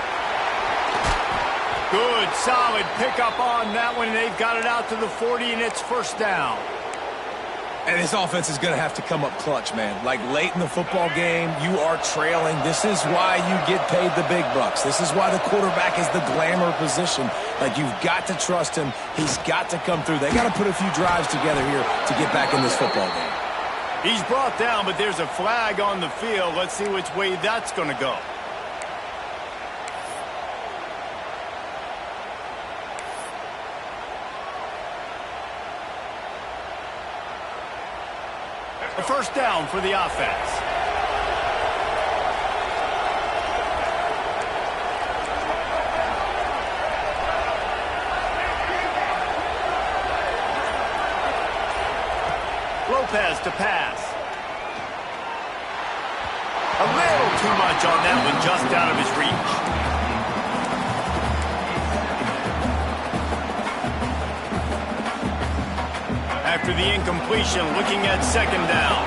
Good, solid pickup on that one, and they've got it out to the 40, and it's first down. And this offense is going to have to come up clutch, man. Like late in the football game, you are trailing. This is why you get paid the big bucks. This is why the quarterback is the glamour position. Like, you've got to trust him. He's got to come through. They got to put a few drives together here to get back in this football game. He's brought down, but there's a flag on the field. Let's see which way that's going to go. A first down for the offense. Lopez to pass. A little too much on that one, just out of his reach. After the incompletion, looking at 2nd down.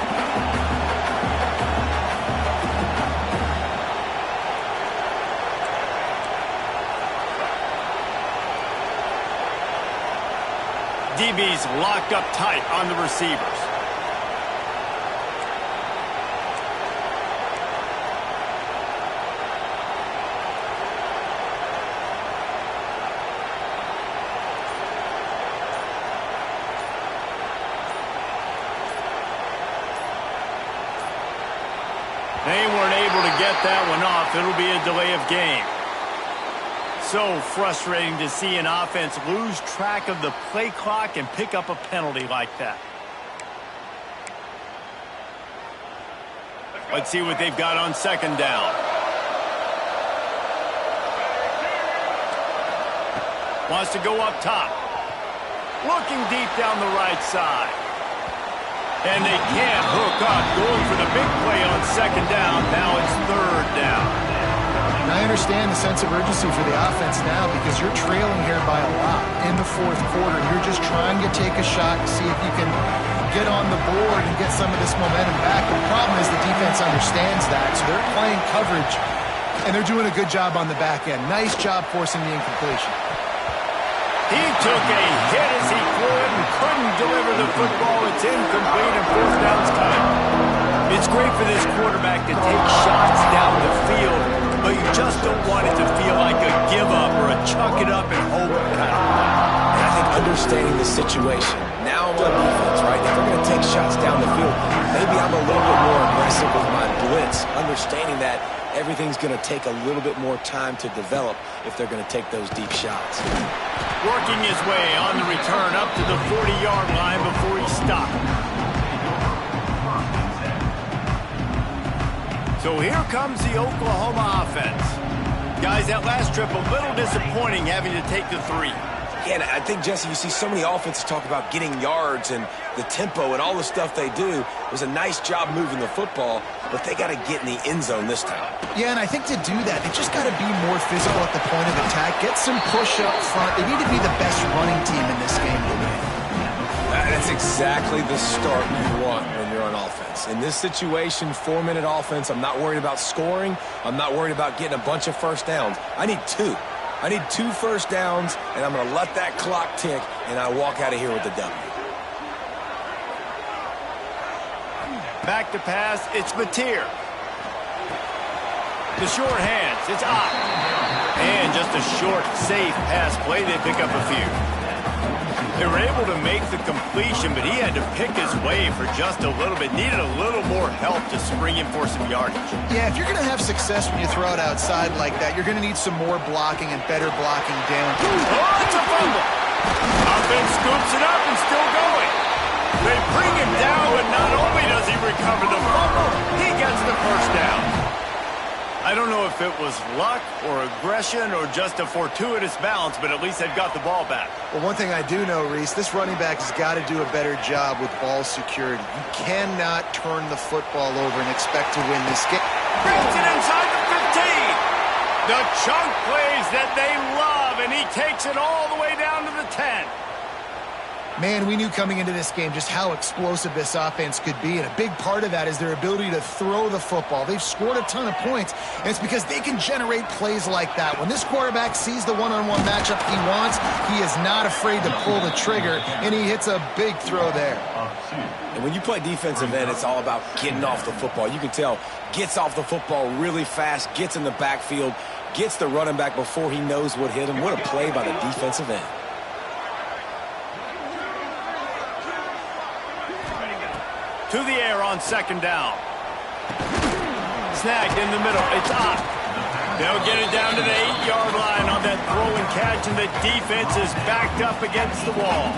DB's locked up tight on the receivers. They weren't able to get that one off. It'll be a delay of game. So frustrating to see an offense lose track of the play clock and pick up a penalty like that. Let's see what they've got on second down. Wants to go up top. Looking deep down the right side. And they can't hook up, going for the big play on second down. Now it's third down. And I understand the sense of urgency for the offense now because you're trailing here by a lot in the fourth quarter. You're just trying to take a shot to see if you can get on the board and get some of this momentum back. The problem is the defense understands that, so they're playing coverage, and they're doing a good job on the back end. Nice job forcing the incompletion. He took a hit as he threw it and couldn't deliver the football. It's incomplete and fourth down's coming. It's great for this quarterback to take shots down the field, but you just don't want it to feel like a give-up or a chuck it up and hope kind of play. And I think understanding the situation, now I'm on defense, right? If they're going to take shots down the field, maybe I'm a little bit more aggressive with my blitz, understanding that everything's going to take a little bit more time to develop if they're going to take those deep shots. Working his way on the return up to the 40-yard line before he stopped. So here comes the Oklahoma offense. Guys, that last trip a little disappointing having to take the 3. Yeah, and I think, Jesse, you see so many offenses talk about getting yards and the tempo and all the stuff they do. It was a nice job moving the football, but they got to get in the end zone this time. Yeah, and I think to do that, they just got to be more physical at the point of attack. Get some push up front. They need to be the best running team in this game to win. That's exactly the start you want when you're on offense. In this situation, 4-minute offense, I'm not worried about scoring. I'm not worried about getting a bunch of first downs. I need 2. I need 2 first downs, and I'm going to let that clock tick, and I walk out of here with the W. Back to pass, it's Mateer. The short hands, it's Ott. And just a short, safe pass play, they pick up a few. They were able to make the completion, but he had to pick his way for just a little bit. Needed a little more help to spring him for some yardage. Yeah, if you're going to have success when you throw it outside like that, you're going to need some more blocking and better blocking down. Oh, it's a fumble. Offense scoops it up and still going. They bring him down, but not only does he recover the fumble, he gets the first down. I don't know if it was luck or aggression or just a fortuitous bounce, but at least they've got the ball back. Well, one thing I do know, Reese, this running back has got to do a better job with ball security. You cannot turn the football over and expect to win this game. Brings it inside the 15. The chunk plays that they love, and he takes it all the way down to the 10. Man, we knew coming into this game just how explosive this offense could be, and a big part of that is their ability to throw the football. They've scored a ton of points, and it's because they can generate plays like that. When this quarterback sees the one-on-one matchup he wants, he is not afraid to pull the trigger, and he hits a big throw there. And when you play defensive end, it's all about getting off the football. You can tell, gets off the football really fast, gets in the backfield, gets the running back before he knows what hit him. What a play by the defensive end. To the air on second down. Snagged in the middle. It's Ott. They'll get it down to the 8-yard line on that throw and catch, and the defense is backed up against the wall.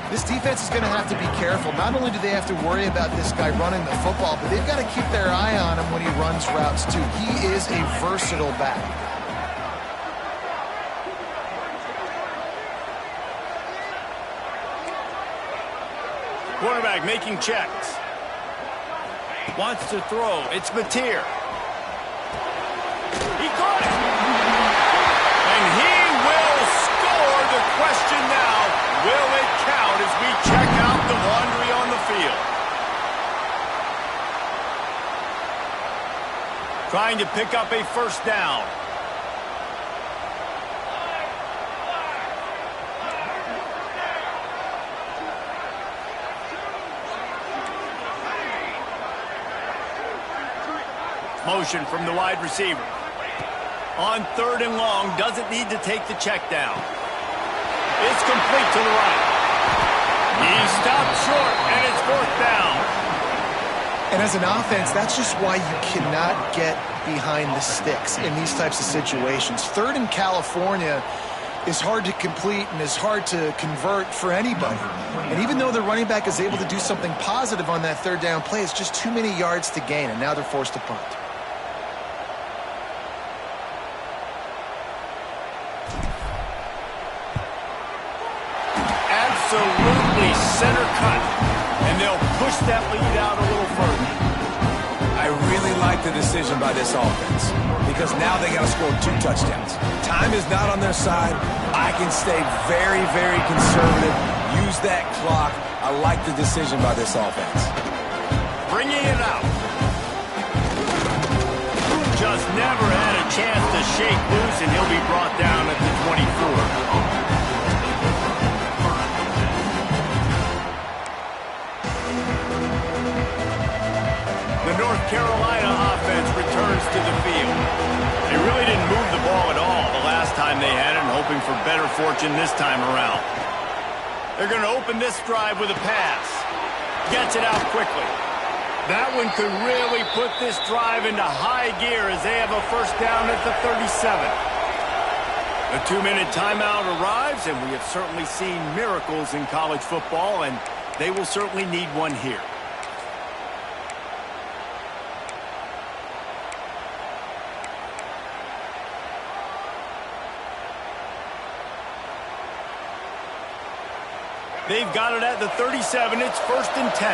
This defense is going to have to be careful. Not only do they have to worry about this guy running the football, but they've got to keep their eye on him when he runs routes, too. He is a versatile back. Quarterback making checks. Wants to throw. It's Mateer. He caught it. And he will score. The question now, will it count as we check out the laundry on the field? Trying to pick up a first down. Motion from the wide receiver. On 3rd and long, doesn't need to take the check down. It's complete to the right. He stopped short, and it's 4th down. And as an offense, that's just why you cannot get behind the sticks in these types of situations. 3rd in California is hard to complete and is hard to convert for anybody. And even though the running back is able to do something positive on that 3rd down play, it's just too many yards to gain, and now they're forced to punt. Absolutely center cut, and they'll push that lead out a little further. I really like the decision by this offense because now they got to score 2 touchdowns. Time is not on their side. I can stay very, very conservative, use that clock. I like the decision by this offense. Bringing it out. Just never had a chance to shake loose, and he'll be brought down at the 24. The North Carolina offense returns to the field. They really didn't move the ball at all the last time they had it, and hoping for better fortune this time around. They're going to open this drive with a pass. Gets it out quickly. That one could really put this drive into high gear as they have a 1st down at the 37. A 2-minute timeout arrives, and we have certainly seen miracles in college football, and they will certainly need one here. They've got it at the 37. It's 1st and 10.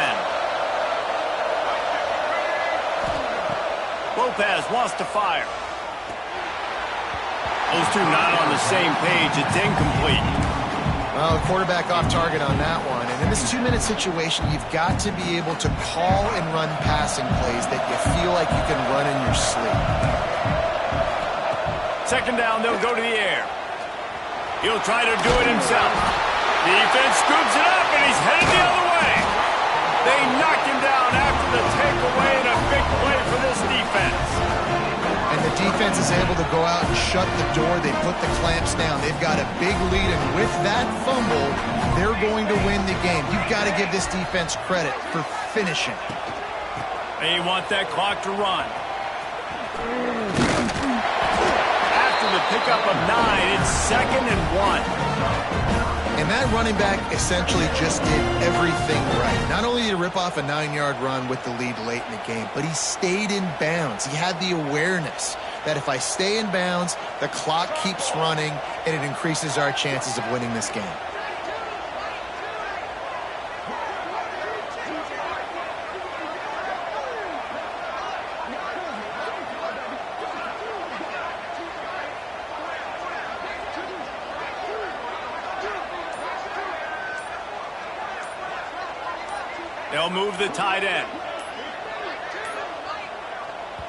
Lopez wants to fire. Those two not on the same page. It's incomplete. Well, the quarterback off target on that one. And in this 2-minute situation, you've got to be able to call and run passing plays that you feel like you can run in your sleep. 2nd down, they'll go to the air. He'll try to do it himself. Defense scoops it up, and he's headed the other way. They knocked him down after the takeaway, and a big play for this defense. And the defense is able to go out and shut the door. They put the clamps down. They've got a big lead, and with that fumble, they're going to win the game. You've got to give this defense credit for finishing. They want that clock to run. After the pickup of 9, it's 2nd and 1. And that running back essentially just did everything right. Not only did he rip off a 9-yard run with the lead late in the game, but he stayed in bounds. He had the awareness that if I stay in bounds, the clock keeps running, and it increases our chances of winning this game. They'll move the tight end.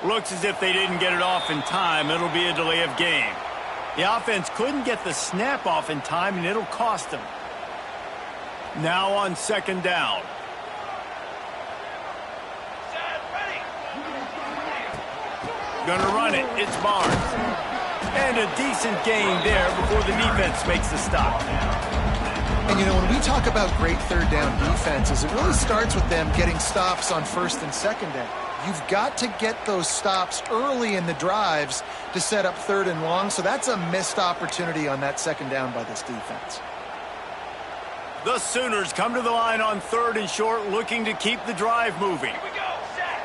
Looks as if they didn't get it off in time. It'll be a delay of game. The offense couldn't get the snap off in time, and it'll cost them. Now on 2nd down. Gonna run it. It's Barnes. And a decent gain there before the defense makes the stop. And, you know, when we talk about great 3rd down defenses, it really starts with them getting stops on 1st and 2nd down. You've got to get those stops early in the drives to set up 3rd and long, so that's a missed opportunity on that 2nd down by this defense. The Sooners come to the line on 3rd and short, looking to keep the drive moving. Here we go. Set.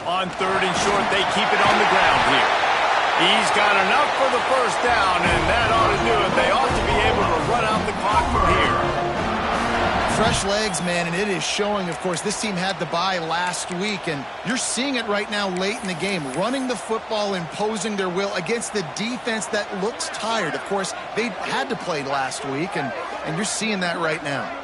On 3rd and short, they keep it on the ground here. He's got enough for the 1st down, and that ought to do it. They ought to be able to run out the clock from here. Fresh legs, man, and it is showing, of course, this team had the bye last week, and you're seeing it right now late in the game, running the football, imposing their will against the defense that looks tired. Of course, they had to play last week, and you're seeing that right now.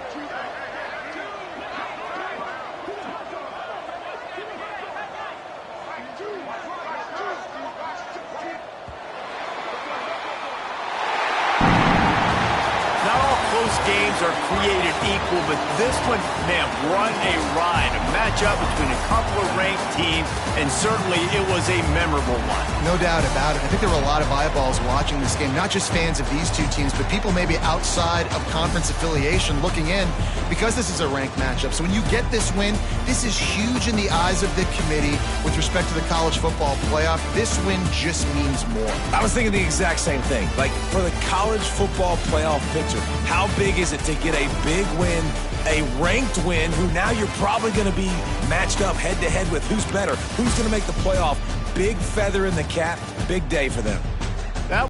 are created equal, but this one, man, what a ride. A matchup between a couple of ranked teams, and certainly it was a memorable one. No doubt about it. I think there were a lot of eyeballs watching this game, not just fans of these two teams, but people maybe outside of conference affiliation looking in because this is a ranked matchup. So when you get this win, this is huge in the eyes of the committee with respect to the college football playoff. This win just means more. I was thinking the exact same thing. Like, for the college football playoff picture, how big is it to get a big win, a ranked win, who now you're probably going to be matched up head-to-head with who's better, who's going to make the playoff. Big feather in the cap, big day for them.